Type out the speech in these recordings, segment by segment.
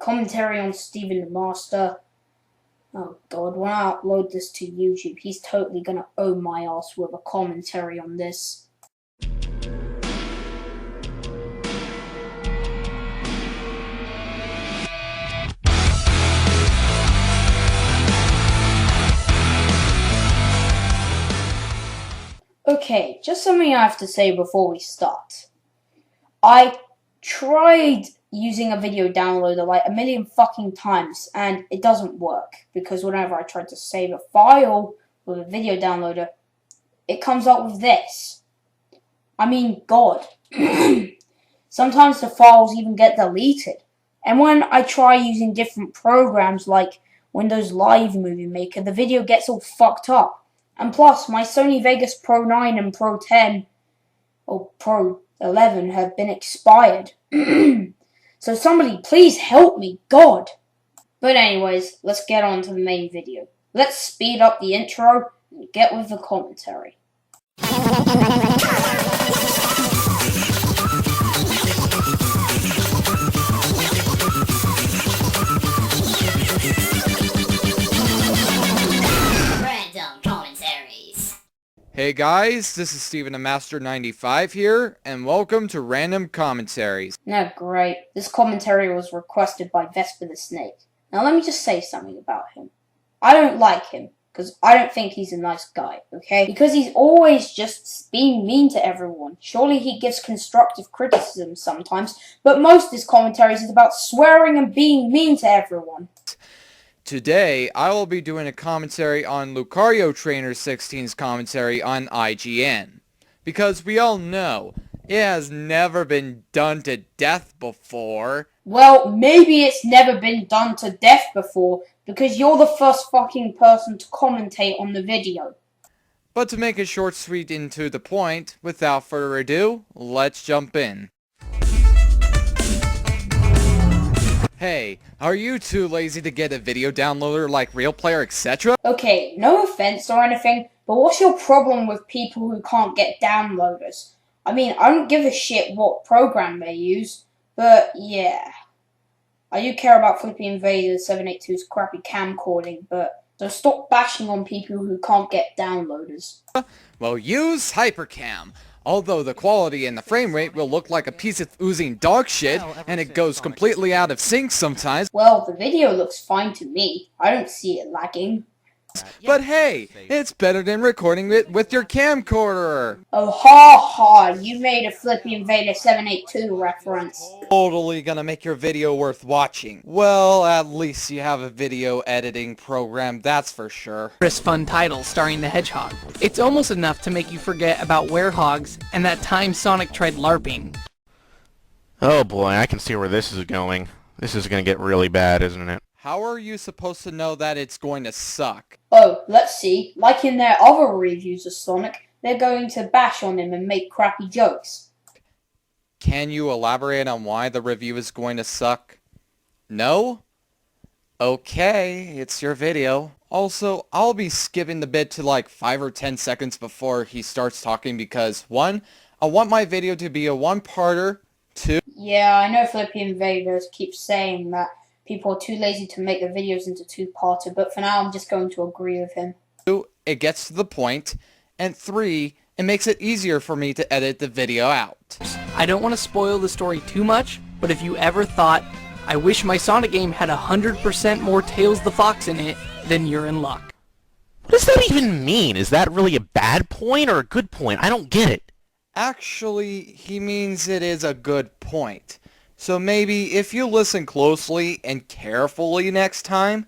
commentary on Steventhemaster. Oh god, when I upload this to YouTube, he's totally gonna own my ass with a commentary on this. Okay, just something I have to say before we start. I tried using a video downloader like a million fucking times and it doesn't work because whenever I try to save a file with a video downloader, it comes up with this. I mean, God. Sometimes the files even get deleted. And when I try using different programs like Windows Live Movie Maker, the video gets all fucked up. And plus, my Sony Vegas Pro 9 and Pro 10, or Pro 11, have been expired. So somebody please help me, God! But anyways, let's get on to the main video. Let's speed up the intro and get with the commentary. Hey guys, this is Steventhemaster 95 here, and welcome to Random Commentaries. Now great, this commentary was requested by Vesper the Snake. Now let me just say something about him. I don't like him, because I don't think he's a nice guy, okay? Because he's always just being mean to everyone. Surely he gives constructive criticism sometimes, but most of his commentaries is about swearing and being mean to everyone. Today, I will be doing a commentary on Lucario Trainer 16's commentary on IGN. Because we all know, it has never been done to death before. Well, maybe it's never been done to death before, because you're the first fucking person to commentate on the video. But to make it short, sweet, and to the point, without further ado, let's jump in. Hey, are you too lazy to get a video downloader like Real Player, etc.? Okay, no offense or anything, but what's your problem with people who can't get downloaders? I mean, I don't give a shit what program they use, but yeah. I do care about Flippy Invader 782's crappy camcording, but so stop bashing on people who can't get downloaders. Well, use Hypercam. Although the quality and the frame rate will look like a piece of oozing dog shit, and it goes completely out of sync sometimes. Well, the video looks fine to me. I don't see it lagging. But hey, it's better than recording it with your camcorder. Oh ha ha, you made a Flippy Invader 782 reference. Totally gonna make your video worth watching. Well, at least you have a video editing program, that's for sure. Fun title starring the Hedgehog. It's almost enough to make you forget about Werehogs and that time Sonic tried LARPing. Oh boy, I can see where this is going. This is gonna get really bad, isn't it? How are you supposed to know that it's going to suck? Oh, let's see. Like in their other reviews of Sonic, they're going to bash on him and make crappy jokes. Can you elaborate on why the review is going to suck? No? Okay, it's your video. Also, I'll be skipping the bit to like 5 or 10 seconds before he starts talking because 1, I want my video to be a one-parter, 2... Yeah, I know Flippy Invaders keeps saying that people are too lazy to make the videos into two-parter, but for now I'm just going to agree with him. 2, it gets to the point, and 3, it makes it easier for me to edit the video out. I don't want to spoil the story too much, but if you ever thought, I wish my Sonic game had 100% more Tails the Fox in it, then you're in luck. What does that even mean? Is that really a bad point or a good point? I don't get it. Actually, he means it is a good point. So maybe if you listen closely and carefully next time,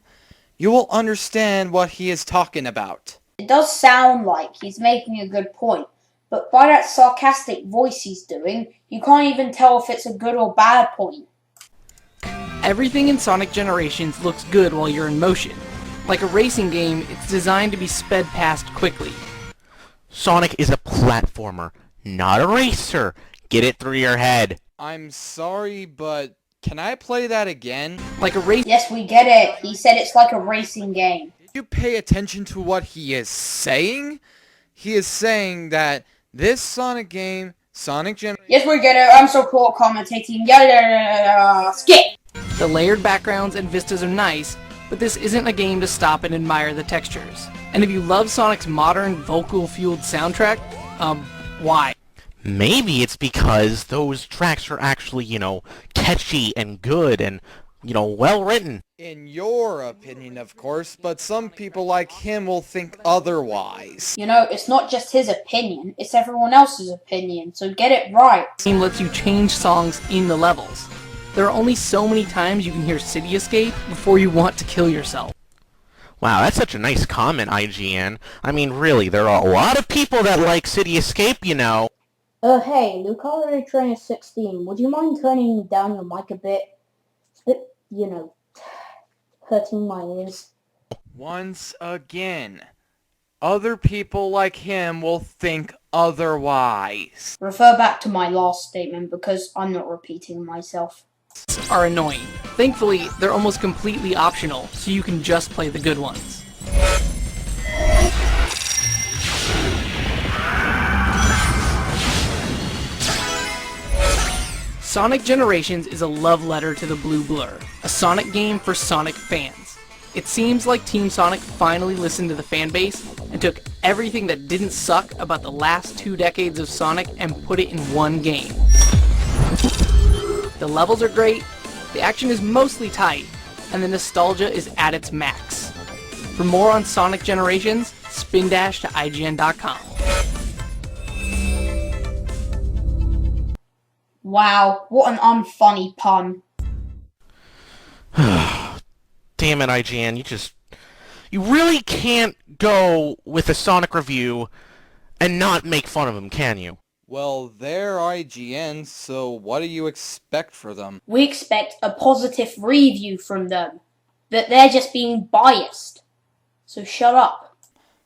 you will understand what he is talking about. It does sound like he's making a good point, but by that sarcastic voice he's doing, you can't even tell if it's a good or bad point. Everything in Sonic Generations looks good while you're in motion. Like a racing game, it's designed to be sped past quickly. Sonic is a platformer, not a racer. Get it through your head. I'm sorry, but can I play that again? Like a race. Yes, we get it. He said it's like a racing game. Did you pay attention to what he is saying? He is saying that this Sonic game, Sonic Gen... Yes, we get it. I'm so cool at commentating. Skip! The layered backgrounds and vistas are nice, but this isn't a game to stop and admire the textures. And if you love Sonic's modern, vocal-fueled soundtrack, why? Maybe it's because those tracks are actually, catchy and good and, well written. In your opinion, of course, but some people like him will think otherwise. It's not just his opinion, it's everyone else's opinion, so get it right. The game lets you change songs in the levels. There are only so many times you can hear City Escape before you want to kill yourself. Wow, that's such a nice comment, IGN. I mean, really, there are a lot of people that like City Escape, Hey, Lucario Trainer 16, would you mind turning down your mic a bit? It's a bit, hurting my ears. Once again, other people like him will think otherwise. Refer back to my last statement because I'm not repeating myself. Are annoying. Thankfully, they're almost completely optional, so you can just play the good ones. Sonic Generations is a love letter to the Blue Blur, a Sonic game for Sonic fans. It seems like Team Sonic finally listened to the fanbase and took everything that didn't suck about the last 2 decades of Sonic and put it in one game. The levels are great, the action is mostly tight, and the nostalgia is at its max. For more on Sonic Generations, spin dash to IGN.com. Wow, what an unfunny pun. Damn it, IGN, you really can't go with a Sonic review and not make fun of them, can you? Well, they're IGN, so what do you expect for them? We expect a positive review from them, but they're just being biased. So shut up.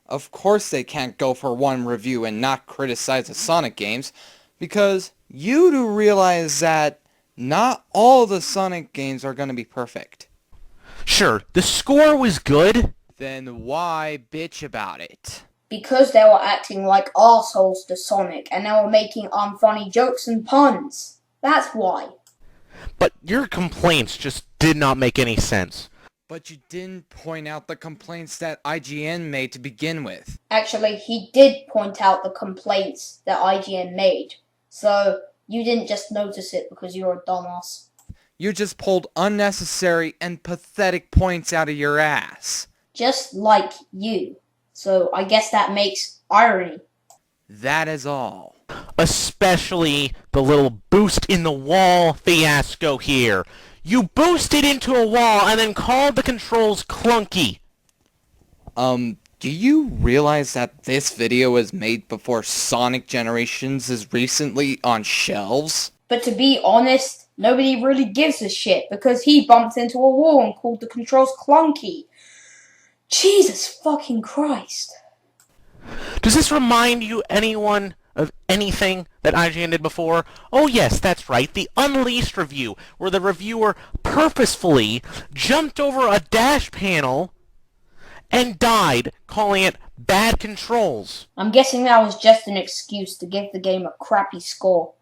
Of course they can't go for one review and not criticize the Sonic games, because you do realize that not all the Sonic games are going to be perfect. Sure, the score was good. Then why bitch about it? Because they were acting like arseholes to Sonic, and they were making unfunny jokes and puns. That's why. But your complaints just did not make any sense. But you didn't point out the complaints that IGN made to begin with. Actually, he did point out the complaints that IGN made. So, you didn't just notice it because you're a dumbass. You just pulled unnecessary and pathetic points out of your ass. Just like you. So, I guess that makes irony. That is all. Especially the little boost in the wall fiasco here. You boosted into a wall and then called the controls clunky. Do you realize that this video was made before Sonic Generations is recently on shelves? But to be honest, nobody really gives a shit because he bumped into a wall and called the controls clunky. Jesus fucking Christ. Does this remind you anyone of anything that IGN did before? Oh yes, that's right, the Unleashed review, where the reviewer purposefully jumped over a dash panel and died, calling it bad controls. I'm guessing that was just an excuse to give the game a crappy score.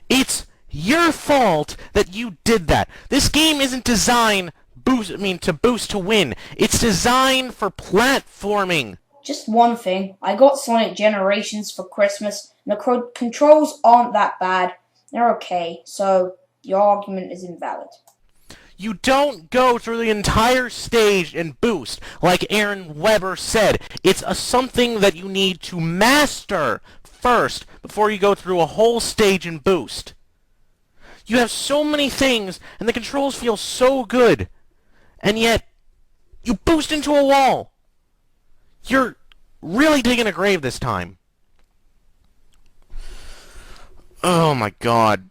It's your fault that you did that. This game isn't designed to boost to win. It's designed for platforming. Just one thing, I got Sonic Generations for Christmas, and the controls aren't that bad. They're okay, so your argument is invalid. You don't go through the entire stage and boost, like Aaron Weber said. It's something that you need to master first before you go through a whole stage and boost. You have so many things, and the controls feel so good, and yet you boost into a wall. You're really digging a grave this time. Oh my god.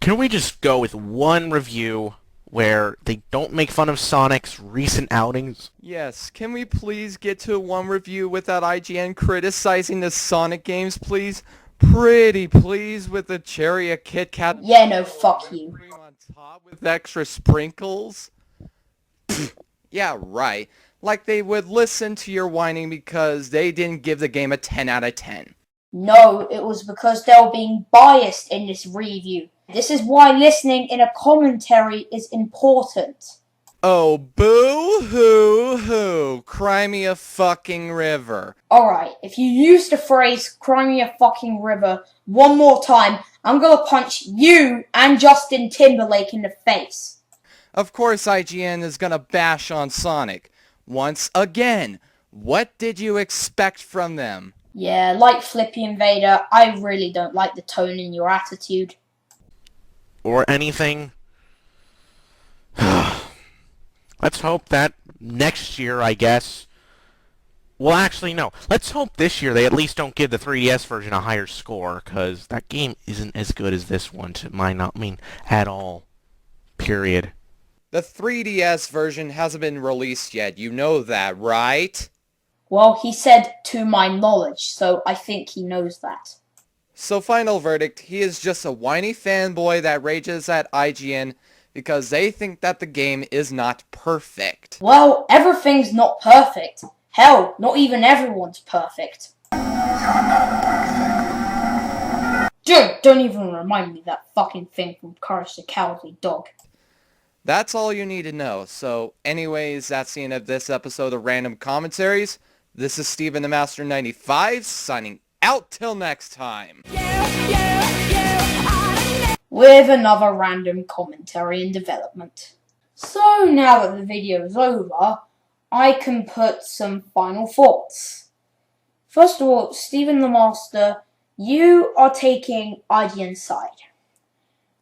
Can we just go with one review where they don't make fun of Sonic's recent outings? Yes, can we please get to one review without IGN criticizing the Sonic games, please? Pretty please, with the cherry, a Kit Kat... Yeah, no, fuck you. ...cream on top with extra sprinkles? Yeah, right. Like they would listen to your whining because they didn't give the game a 10 out of 10. No, it was because they were being biased in this review. This is why listening in a commentary is important. Oh, boo-hoo-hoo. Cry me a fucking river. Alright, if you use the phrase "cry me a fucking river" one more time, I'm gonna punch you and Justin Timberlake in the face. Of course IGN is gonna bash on Sonic. Once again, what did you expect from them? Yeah, like Flippy Invader, I really don't like the tone in your attitude. Or anything. Let's hope that next year, I guess. Well, actually, no. Let's hope this year they at least don't give the 3DS version a higher score, because that game isn't as good as this one, to my at all. Period. The 3DS version hasn't been released yet, you know that, right? Well, he said to my knowledge, so I think he knows that. So final verdict, he is just a whiny fanboy that rages at IGN because they think that the game is not perfect. Well, everything's not perfect. Hell, not even everyone's perfect. Dude, don't even remind me of that fucking thing from Courage the Cowardly Dog. That's all you need to know. So anyways, that's the end of this episode of Random Commentaries. This is Steventhemaster 95 signing out till next time. With another random commentary in development. So now that the video is over, I can put some final thoughts. First of all, Steventhemaster, you are taking IGN's side.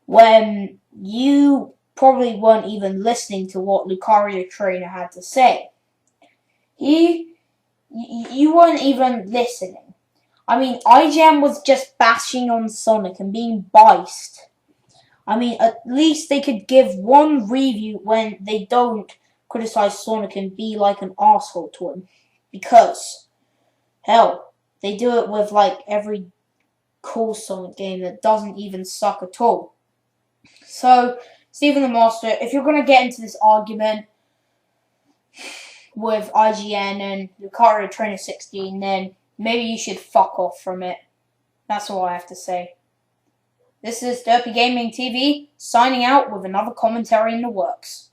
When you probably weren't even listening to what Lucario Trainer had to say. You weren't even listening. I mean, IGN was just bashing on Sonic and being biased. I mean, at least they could give one review when they don't criticize Sonic and be like an asshole to him. Because, hell, they do it with like every cool Sonic game that doesn't even suck at all. So, Steventhemaster, if you're going to get into this argument with IGN and Lucario Trainer 16, then maybe you should fuck off from it. That's all I have to say. This is DerpyGaming TV, signing out with another commentary in the works.